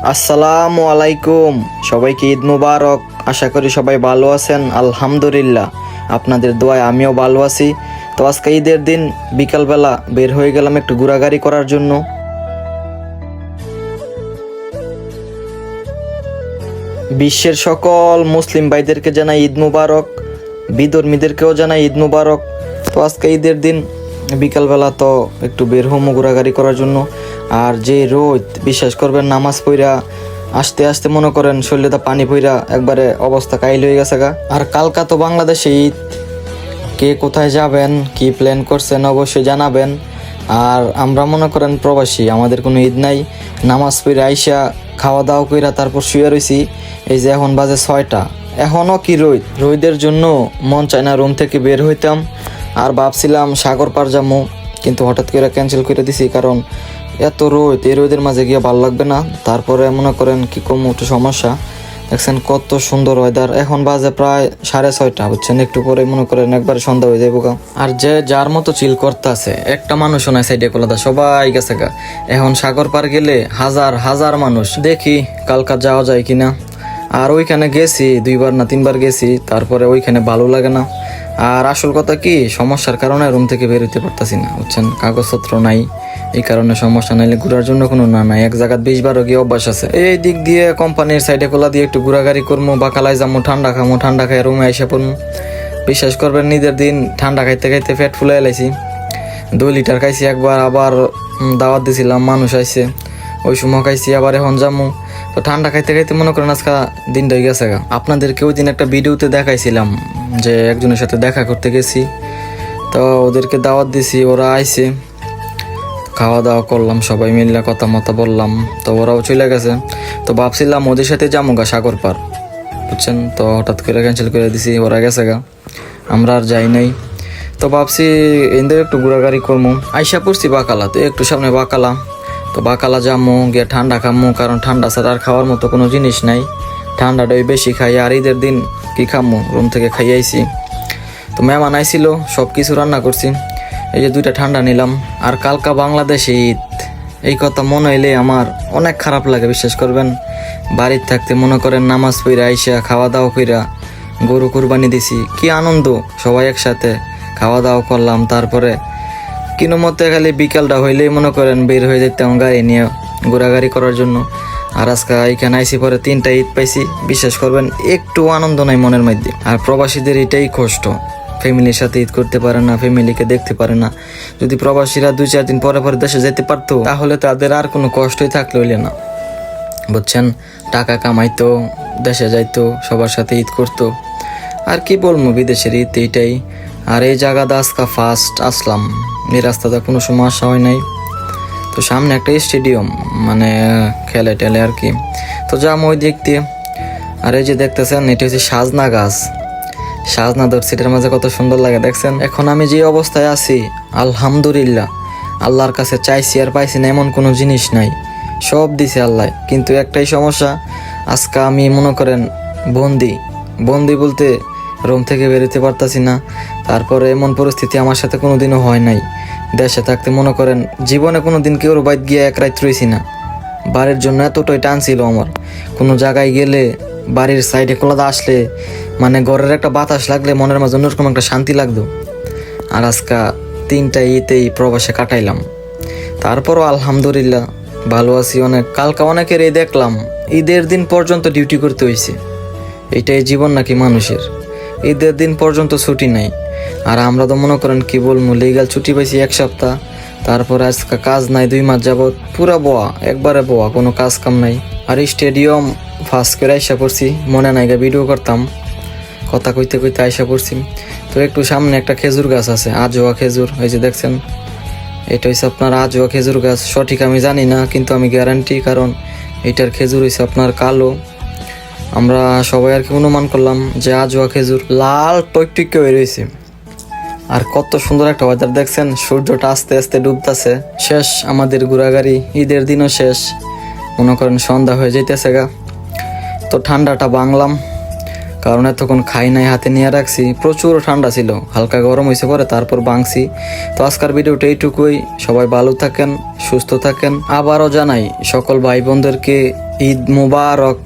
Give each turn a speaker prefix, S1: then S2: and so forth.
S1: আসসালামু আলাইকুম, সবাইকে ঈদ মুবারক। আশা করি সবাই ভালো আছেন। আলহামদুলিল্লাহ, আপনাদের দোয়ায় আমিও ভালো আছি। তো আজকে ঈদের দিন বিকালবেলা বের হয়ে গেলাম একটু ঘোরাঘুরি করার জন্য। বিশ্বের সকল মুসলিম ভাইদেরকে জানাই ঈদ মুবারক, বিধর্মীদেরকেও জানাই ঈদ মুবারক। তো আজকে ঈদের দিন বিকালবেলা তো একটু বের হমো ঘোরাঘুরি করার জন্য। আর যে রোদ, বিশ্বাস করবেন, নামাজ পড়া আসতে আসতে মনে করেন শরীরে পানি পড়া একবারে অবস্থা কাইল হয়ে গেছে গা। আর কালকা তো বাংলাদেশে ঈদ। কে কোথায় যাবেন, কি প্ল্যান করছেন অবশ্যই জানাবেন। আর আমরা মনে করেন প্রবাসী, আমাদের কোনো ঈদ নাই। নামাজ পড়ে আইসা খাওয়া দাওয়া কইরা তারপর শুয়ে রয়েছি। এই যে এখন বাজে 6টা, এখনও কি রোদের জন্য মন চায় না রুম থেকে বের হইতাম। আর ভাবছিলাম সাগর পার যাবো, কিন্তু হঠাৎ করে ক্যান্সেল করে দিছি, কারণ এত রোদ, এই রোদের মাঝে গিয়ে ভালো লাগবে না। তারপরে মনে করেন কি কম একটু সমস্যা। দেখছেন কত সুন্দর ওয়েদার, এখন বাজে প্রায় 6:30, বুঝছেন। একটু পরে মনে করেন একবারে সন্ধ্যা হয়ে যাবো গা। আর যে যার মতো চিল করতে আছে, একটা মানুষও নাই সাইডে কোলাদা, সবাই গেছে গা। এখন সাগর পার গেলে হাজার হাজার মানুষ, দেখি কালকা যাওয়া যায় কিনা। আর ওইখানে গেছি 2বার না 3বার গেছি, তারপরে ওইখানে ভালো লাগে না। আর আসল কথা কি, সমস্যার কারণে রুম থেকে বের হইতে পারতাছি না, বুঝছেন। কাগজপত্র নাই, এই কারণে সমস্যা। নাইলে ঘোরার জন্য কোনো না নাই, এক জায়গায় 20-12 গিয়ে অভ্যাস আছে। এই দিক দিয়ে কোম্পানির সাইডে কোলা দিয়ে একটু ঘোরাঘুরি করবো, বাকালায় যাবো, ঠান্ডা খামো, ঠান্ডা খাই রুমে এসে পড়বো। বিশ্বাস করবেন, ঈদের দিন ঠান্ডা খাইতে খাইতে পেট ফুলে এলাইছি। 2 লিটার খাইছি একবার, আবার দাওয়াত দিছিলাম, মানুষ আইছে, ওই সময় খাইছি, আবার এখন যাবো। তো ঠান্ডা খাইতে খাইতে মনে করেন আজকে দিনটা হয়ে গেছে গা। আপনাদেরকে ওই দিন একটা ভিডিওতে দেখাইছিলাম যে একজনের সাথে দেখা করতে গেছি, তো ওদেরকে দাওয়াত দিছি, ওরা আইছে, খাওয়া দাওয়া করলাম, সবাই মিলে কথা মতো বললাম, তো ওরাও চলে গেছে। তো ভাবছিলাম ওদের সাথে যাবো গা সাগর পার, বুঝছেন। তো হঠাৎ করে ক্যান্সেল করে দিছি, ওরা গেছে গা, আমরা আর যাই নাই। তো ভাবছি এদের একটু ঘোরাঘুরি করবো। আইসা পড়ছি বাকালা, তো একটু সামনে বাকালা, তো বাকালা যাবো, গিয়ে ঠান্ডা খামো, কারণ ঠান্ডা ছাড়া আর খাওয়ার মতো কোনো জিনিস নাই। ঠান্ডাটাই বেশি খাই। আর ঈদের দিন কি খামো, রুম থেকে খাইয়ে আইছি। তো মেহমান আইছিল, সব কিছু রান্না করছি। এই যে 2টা ঠান্ডা নিলাম। আর কালকা বাংলাদেশে ঈদ, এই কথা মনে হইলে আমার অনেক খারাপ লাগে, বিশ্বাস করবেন। বাড়ির থাকতে মনে করেন নামাজ পড়া আইসা খাওয়া দাওয়া কইরা গরু কুরবানি দিছি, কি আনন্দ, সবাই একসাথে খাওয়া দাওয়া করলাম। তারপরে কিনো মতে খালি বিকালটা হইলেই মনে করেন বের হয়ে যেতাম গাড়ি নিয়ে ঘোরাঘুরি করার জন্য। আর আজকে এখানে আইসি পরে 3টা ঈদ পাইছি, বিশ্বাস করবেন একটু আনন্দ নাই মনের মধ্যে। আর প্রবাসীদের এটাই কষ্ট, ফ্যামিলির সাথে ঈদ করতে পারে না, ফ্যামিলিকে দেখতে পারে না। যদি প্রবাসীরা 2-4 দিন পরে পরে দেশে যেতে পারতো, তাহলে তাদের আর কোনো কষ্টই থাকলে হইলে না, বুঝছেন। টাকা কামাইতো, দেশে যাইতো, সবার সাথে ঈদ করতো। আর কি বলবো, বিদেশের ঈদ এইটাই। আর এই জায়গাটা আজকে ফার্স্ট আসলাম, এই রাস্তাটা কোনো সময় আসা হয় নাই। তো সামনে একটা স্টেডিয়াম, মানে খেলে টেলে আর কি, তো যাম ওই দিক দিয়ে। আর এই যে দেখতেছেন, এটা হচ্ছে সাজনা গাছ, সাজনা ধরছে, এটার মাঝে কত সুন্দর লাগে, দেখছেন। এখন আমি যে অবস্থায় আছি, আলহামদুলিল্লাহ, আল্লাহর কাছে চাইছি আর পাইছি না এমন কোনো জিনিস নাই, সব দিছে আল্লাহ। কিন্তু একটাই সমস্যা, আজকে আমি মনে করেন বন্দি বলতে রুম থেকে বেরোতে পারতাছি না। তারপরে এমন পরিস্থিতি আমার সাথে কোনোদিনও হয় নাই। দেশে থাকতে মনে করেন জীবনে কোনো দিন কেউ বাইরে গিয়ে এক রাত রয়েছি না। বাড়ির জন্য এতটাই টান ছিল আমার। কোনো জায়গায় গেলে, বাড়ির সাইডে কোলাদা আসলে, মানে ঘরের একটা বাতাস লাগলে মনের মাঝে অন্যরকম একটা শান্তি লাগতো। আর আজকে 3টা ঈদেই প্রবাসে কাটাইলাম, তারপরও আলহামদুলিল্লাহ ভালো আছি অনেক। কালকে অনেকের এই দেখলাম ঈদের দিন পর্যন্ত ডিউটি করতে হয়েছে। এইটাই জীবন নাকি মানুষের, ঈদের দিন পর্যন্ত ছুটি নাই। আর আমরা তো মনে করেন কি বলবো, লিগাল ছুটি পাইছি 1 সপ্তাহ, তারপরে আজকে কাজ নাই 2 মাস যাবত, পুরা বোয়া, একবারে বোয়া, কোনো কাজ কাম নাই। আর স্টেডিয়াম ফার্স্ট করে আইসা পড়ছি, মনে নাই ভিডিও করতাম, কথা কইতে কইতে আইসা পড়ছি। তো একটু সামনে একটা খেজুর গাছ আছে, আজোয়া খেজুর, এই যে দেখছেন, এটা হচ্ছে আপনার আজোয়া খেজুর গাছ। সঠিক আমি জানি না, কিন্তু আমি গ্যারান্টি, কারণ এটার খেজুর হয়েছে আপনার কালো। আমরা সবাই আর কি অনুমান করলাম যে আজোয়া খেজুর, লাল টইকটইকে হয়ে রয়েছে। আর কত সুন্দর একটা ওয়েদার, দেখছেন, সূর্যটা আস্তে আস্তে ডুবতেছে। শেষ আমাদের ঘোরাঘুরি, ঈদের দিনও শেষ, মনে করেন সন্ধ্যা হয়ে যাইতেছে গা। তো ঠান্ডাটা বাংলাম, কারণ এতক্ষণ খাই নাই, হাতে নিয়ে রাখছি, প্রচুর ঠান্ডা ছিল, হালকা গরম হয়েছে পরে তারপর ভাঙছি। তো আজকের ভিডিওটা এইটুকুই। সবাই ভালো থাকেন, সুস্থ থাকেন। আবারও জানাই সকল ভাই বোনদেরকে ঈদ মুবারক।